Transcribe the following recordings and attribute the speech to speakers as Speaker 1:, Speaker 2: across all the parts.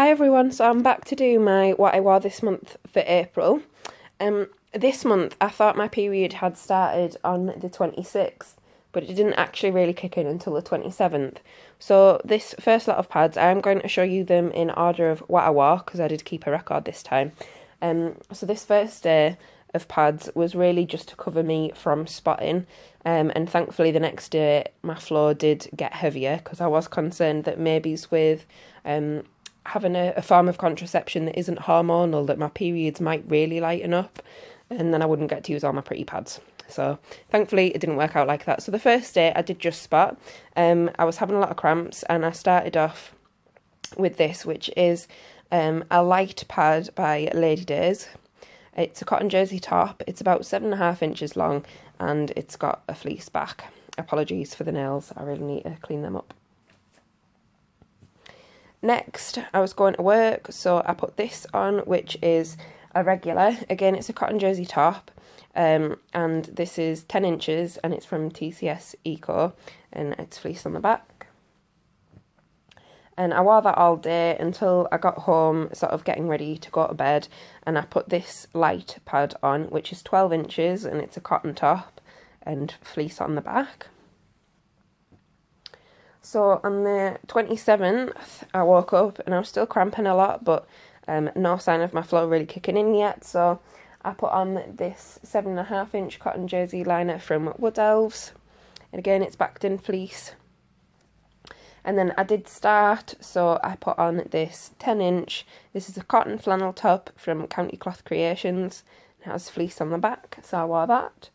Speaker 1: Hi everyone, so I'm back to do my what I wore this month for April. This month I thought my period had started on the 26th, but it didn't actually really kick in until the 27th. So this first lot of pads, I'm going to show you them in order of what I wore, because I did keep a record this time. So this first day of pads was really just to cover me from spotting, and thankfully the next day my flow did get heavier, because I was concerned that maybe with having a form of contraception that isn't hormonal, that my periods might really lighten up and then I wouldn't get to use all my pretty pads. So thankfully it didn't work out like that. So the first day I did just spot. I was having a lot of cramps and I started off with this, which is a light pad by Lady Days. It's a cotton jersey top. It's about 7.5 inches long and it's got a fleece back. Apologies for the nails, I really need to clean them up. Next, I was going to work, so I put this on, which is a regular. Again, it's a cotton jersey top, and this is 10 inches, and it's from TCS Eco, and it's fleece on the back. And I wore that all day until I got home, sort of getting ready to go to bed, and I put this light pad on, which is 12 inches, and it's a cotton top, and fleece on the back. So on the 27th, I woke up and I was still cramping a lot, but no sign of my flow really kicking in yet. So I put on this 7.5 inch cotton jersey liner from Wood Elves. And again, it's backed in fleece. And then I did start, so I put on this 10 inch. This is a cotton flannel top from County Cloth Creations. It has fleece on the back, so I wore that.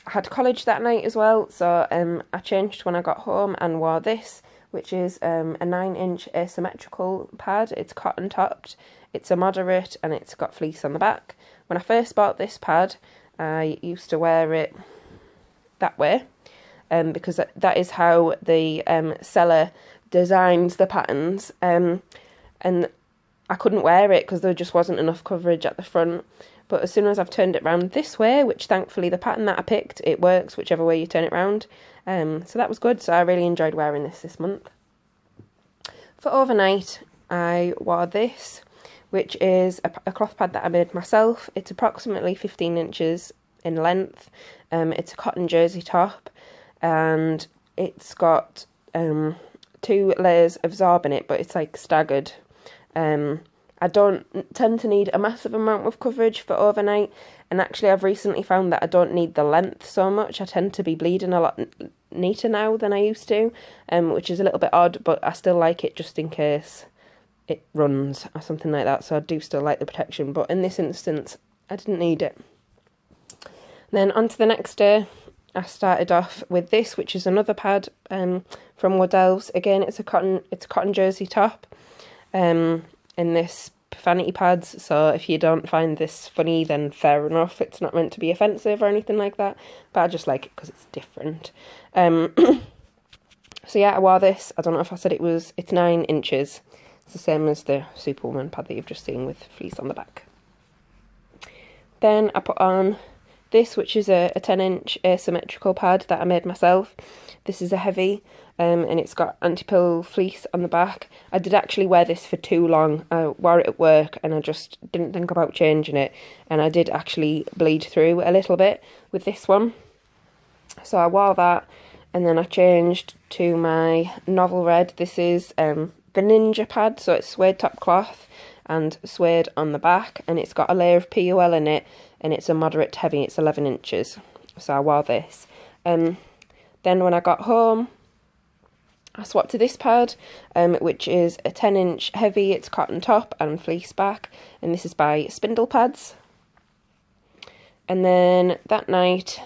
Speaker 1: I had college that night as well, so I changed when I got home and wore this, which is a 9 inch asymmetrical pad. It's cotton topped, it's a moderate, and it's got fleece on the back. When I first bought this pad, I used to wear it that way, because that is how the seller designs the patterns, and I couldn't wear it because there just wasn't enough coverage at the front. But as soon as I've turned it round this way, which thankfully the pattern that I picked, it works whichever way you turn it round. So that was good. So I really enjoyed wearing this month. For overnight, I wore this, which is a cloth pad that I made myself. It's approximately 15 inches in length. It's a cotton jersey top, and it's got 2 layers of Zorb in it, but it's like staggered. I don't tend to need a massive amount of coverage for overnight, and actually I've recently found that I don't need the length so much. I tend to be bleeding a lot neater now than I used to, which is a little bit odd, but I still like it just in case it runs or something like that, so I do still like the protection, but in this instance I didn't need it. Then on to the next day, I started off with this, which is another pad from Wood Elves. Again, it's a cotton jersey top. In this vanity pads, so if you don't find this funny, then fair enough. It's not meant to be offensive or anything like that, but I just like it because it's different. So yeah, I wore this. I don't know if I said it's 9 inches. It's the same as the Superwoman pad that you've just seen with fleece on the back. Then I put on this, which is a 10 inch asymmetrical pad that I made myself. This is a heavy, and it's got anti-pill fleece on the back. I did actually wear this for too long. I wore it at work and I just didn't think about changing it, and I did actually bleed through a little bit with this one. So I wore that, and then I changed to my Novel Red. This is the Ninja pad, so it's suede top cloth and suede on the back, and it's got a layer of PUL in it, and it's a moderate to heavy. It's 11 inches, so I wore this. Then when I got home, I swapped to this pad, which is a 10 inch heavy. It's cotton top and fleece back, and this is by Spindle Pads. And then that night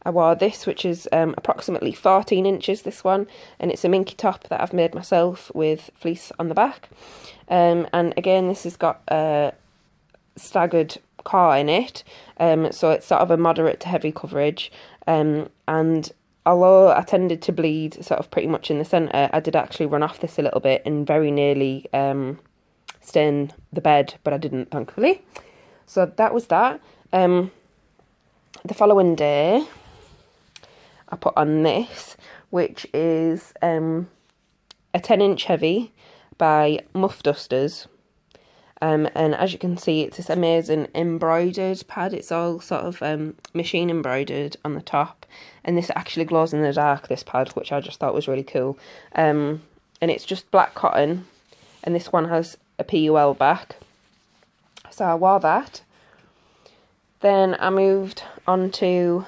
Speaker 1: I wore this, which is approximately 14 inches, this one, and it's a minky top that I've made myself with fleece on the back. And again, this has got a staggered core in it, so it's sort of a moderate to heavy coverage, and although I tended to bleed sort of pretty much in the centre, I did actually run off this a little bit and very nearly stain the bed, but I didn't, thankfully. So that was that. The following day, I put on this, which is a 10 inch heavy by Muff Dusters. And as you can see, it's this amazing embroidered pad. It's all sort of machine embroidered on the top. And this actually glows in the dark, this pad, which I just thought was really cool. And it's just black cotton. And this one has a PUL back. So I wore that. Then I moved on to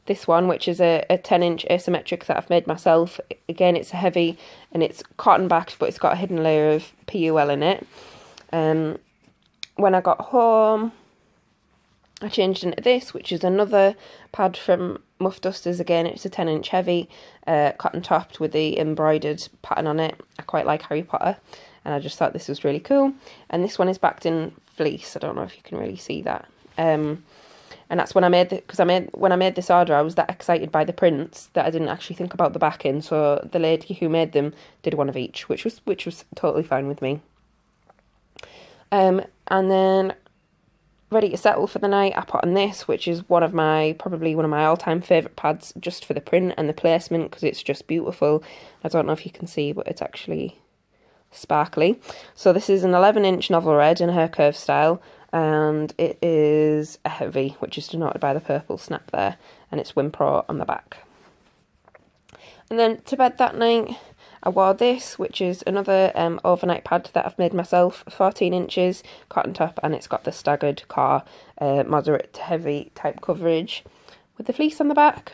Speaker 1: this one, which is a 10-inch asymmetric that I've made myself. Again, it's a heavy and it's cotton backed, but it's got a hidden layer of PUL in it. When I got home, I changed into this, which is another pad from Muff Dusters. Again, it's a 10-inch heavy, cotton topped with the embroidered pattern on it. I quite like Harry Potter, and I just thought this was really cool. And this one is backed in fleece. I don't know if you can really see that. And that's when I made it, because when I made this order, I was that excited by the prints that I didn't actually think about the backing. So the lady who made them did one of each, which was totally fine with me. And then ready to settle for the night, I put on this, which is probably one of my all-time favourite pads, just for the print and the placement, because it's just beautiful. I don't know if you can see, but it's actually sparkly. So this is an 11-inch novel red in her curve style, and it is a heavy, which is denoted by the purple snap there, and it's Wimpro on the back. And then to bed that night, I wore this, which is another overnight pad that I've made myself, 14 inches, cotton top, and it's got the staggered core, moderate to heavy type coverage with the fleece on the back.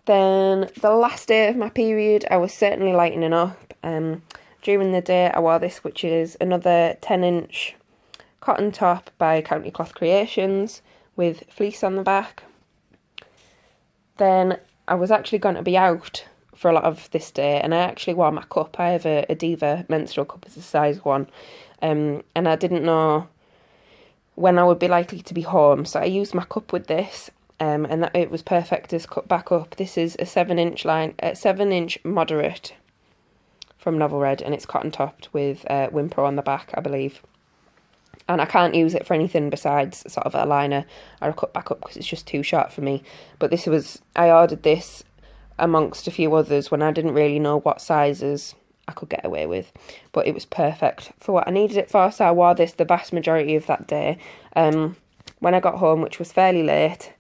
Speaker 1: Then the last day of my period, I was certainly lightening up. During the day, I wore this, which is another 10-inch cotton top by County Cloth Creations with fleece on the back. Then I was actually going to be out for a lot of this day, and I actually wore my cup. I have a Diva menstrual cup, it's a size 1, and I didn't know when I would be likely to be home, so I used my cup with this, and that it was perfect as cut back up. This is a 7-inch moderate from Novel Red, and it's cotton topped with Wimpro on the back, I believe. And I can't use it for anything besides sort of a liner or a cut back up, because it's just too short for me. But I ordered this amongst a few others when I didn't really know what sizes I could get away with, but it was perfect for what I needed it for, so I wore this the vast majority of that day. When I got home, which was fairly late,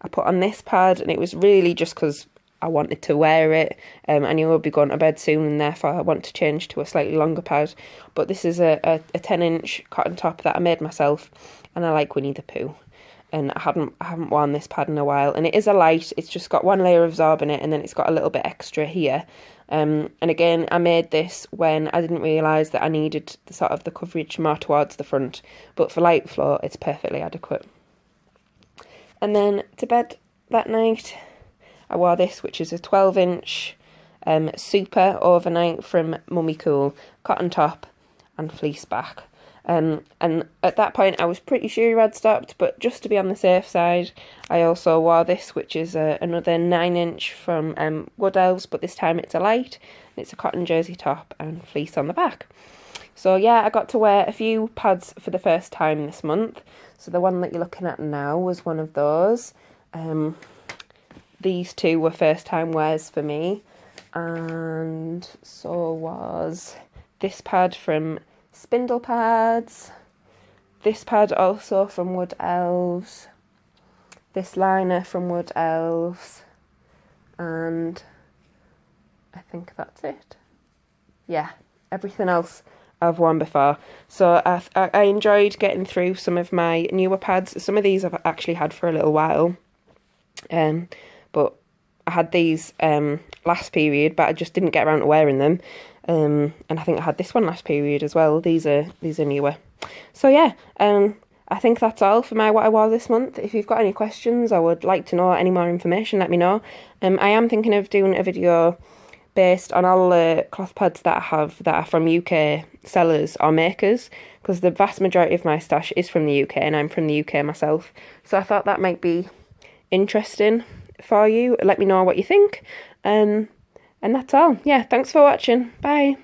Speaker 1: I put on this pad, and it was really just because I wanted to wear it. I knew I'd be going to bed soon, and therefore I want to change to a slightly longer pad. But this is a 10-inch cotton top that I made myself, and I like Winnie the Pooh. And I haven't worn this pad in a while, and it is a light. It's just got one layer of Zorb in it, and then it's got a little bit extra here. And again, I made this when I didn't realise that I needed the coverage more towards the front, but for light flow, it's perfectly adequate. And then to bed that night, I wore this, which is a 12-inch super overnight from Mummy Cool, cotton top and fleece back. And at that point, I was pretty sure I'd stopped, but just to be on the safe side, I also wore this, which is another 9-inch from Wood Elves, but this time it's a light. It's a cotton jersey top and fleece on the back. So yeah, I got to wear a few pads for the first time this month. So the one that you're looking at now was one of those. These two were first time wears for me, and so was this pad from Spindle Pads, this pad also from Wood Elves, this liner from Wood Elves, and I think that's it. Yeah, everything else I've worn before. So I enjoyed getting through some of my newer pads. Some of these I've actually had for a little while, but I had these last period, but I just didn't get around to wearing them. And I think I had this one last period as well. These are newer. So yeah, I think that's all for my what I wore this month. If you've got any questions or would like to know any more information, let me know. I am thinking of doing a video based on all the cloth pads that I have that are from UK sellers or makers, because the vast majority of my stash is from the UK, and I'm from the UK myself. So I thought that might be interesting for you. Let me know what you think. And that's all. Yeah, thanks for watching. Bye.